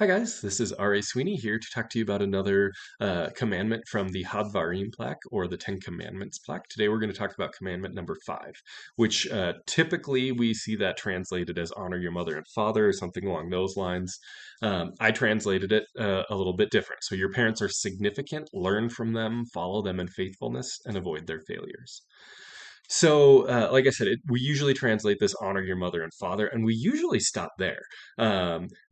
Hi guys, this is R.A. Sweeney here to talk to you about another commandment from the Hadvarim plaque or the Ten Commandments plaque. Today we're going to talk about commandment number 5, which typically we see that translated as honor your mother and father or something along those lines. I translated it a little bit different. So your parents are significant, learn from them, follow them in faithfulness, and avoid their failures. So, like I said, we usually translate this honor your mother and father, and we usually stop there.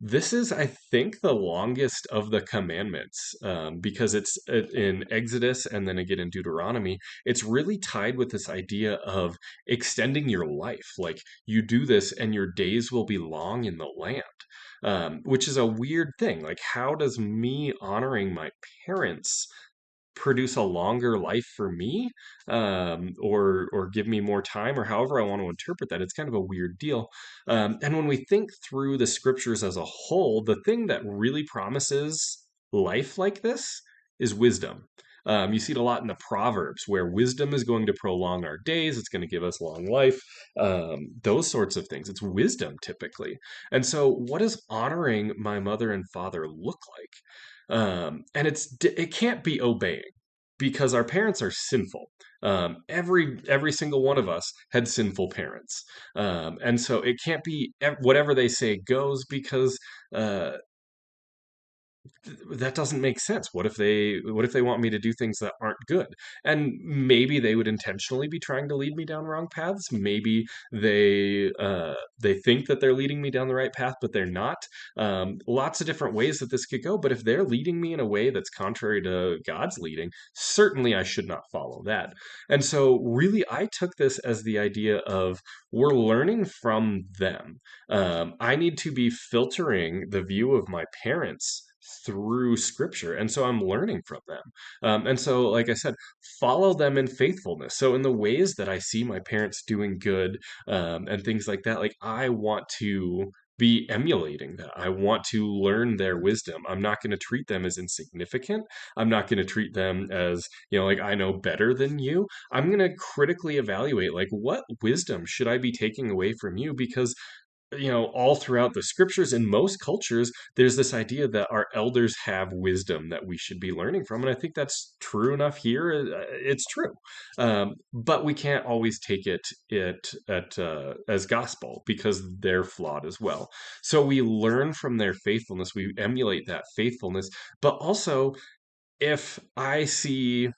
This is, I think, the longest of the commandments because it's in Exodus and then again in Deuteronomy. It's really tied with this idea of extending your life. Like you do this, and your days will be long in the land. Which is a weird thing. Like, how does me honoring my parents produce a longer life for me, or give me more time, or however I want to interpret that? It's kind of a weird deal. And when we think through the scriptures as a whole, the thing that really promises life like this is wisdom. You see it a lot in the Proverbs, where wisdom is going to prolong our days. It's going to give us long life, those sorts of things. It's wisdom typically. And so, what does honoring my mother and father look like? And it can't be obeying because our parents are sinful. Every single one of us had sinful parents, and so it can't be whatever they say goes because uh, that doesn't make sense. What if they want me to do things that aren't good? And maybe they would intentionally be trying to lead me down wrong paths. Maybe they think that they're leading me down the right path, but they're not. Lots of different ways that this could go. But if they're leading me in a way that's contrary to God's leading, certainly I should not follow that. And so, really, I took this as the idea of we're learning from them. I need to be filtering the view of my parents through scripture. And so I'm learning from them. And so, like I said, follow them in faithfulness. So, in the ways that I see my parents doing good, and things like that, like I want to be emulating that. I want to learn their wisdom. I'm not going to treat them as insignificant. I'm not going to treat them as, like I know better than you. I'm going to critically evaluate, like, what wisdom should I be taking away from you? Because all throughout the scriptures in most cultures, there's this idea that our elders have wisdom that we should be learning from. And I think that's true enough here. It's true. But we can't always take it at as gospel because they're flawed as well. So we learn from their faithfulness, we emulate that faithfulness, but also if I see,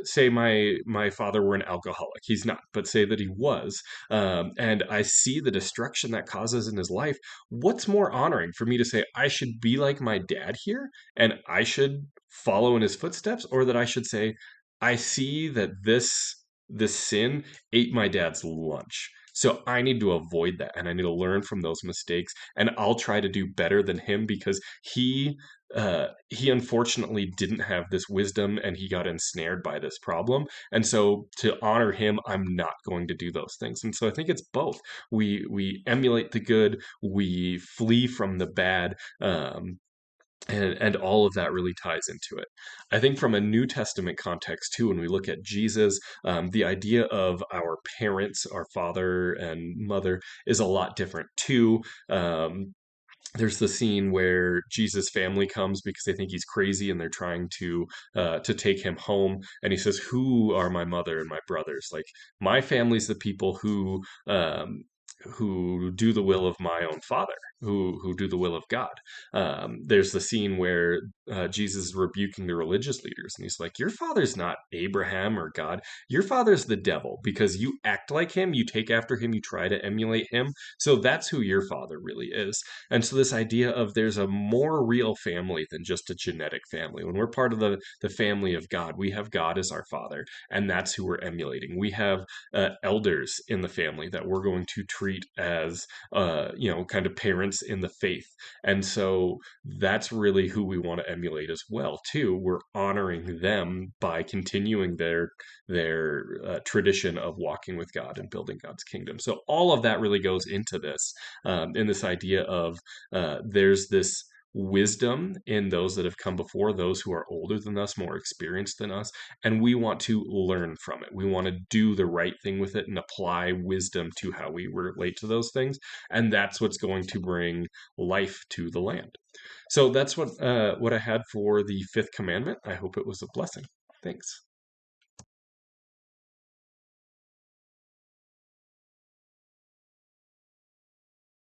say my father were an alcoholic, he's not, but say that he was, and I see the destruction that causes in his life, what's more honoring for me to say I should be like my dad here and I should follow in his footsteps, or that I should say I see that this sin ate my dad's lunch. So I need to avoid that and I need to learn from those mistakes, and I'll try to do better than him because he unfortunately didn't have this wisdom and he got ensnared by this problem. And so to honor him, I'm not going to do those things. And so I think it's both. We emulate the good, we flee from the bad. And all of that really ties into it. I think from a New Testament context too, when we look at Jesus, the idea of our parents, our father and mother, is a lot different too. There's the scene where Jesus' family comes because they think he's crazy and they're trying to take him home. And he says, "Who are my mother and my brothers? Like my family's the people who do the will of my own father, who do the will of God." There's the scene where Jesus is rebuking the religious leaders, and he's like, "Your father's not Abraham or God. Your father's the devil because you act like him, you take after him, you try to emulate him. So that's who your father really is." And so this idea of there's a more real family than just a genetic family. When we're part of the family of God, we have God as our father, and that's who we're emulating. We have elders in the family that we're going to treat as kind of parents in the faith. And so that's really who we want to emulate as well too. We're honoring them by continuing their tradition of walking with God and building God's kingdom. So all of that really goes into this, in this idea of there's this wisdom in those that have come before, those who are older than us, more experienced than us, and we want to learn from it. We want to do the right thing with it and apply wisdom to how we relate to those things. And that's what's going to bring life to the land. So that's what I had for the fifth commandment. I hope it was a blessing. Thanks.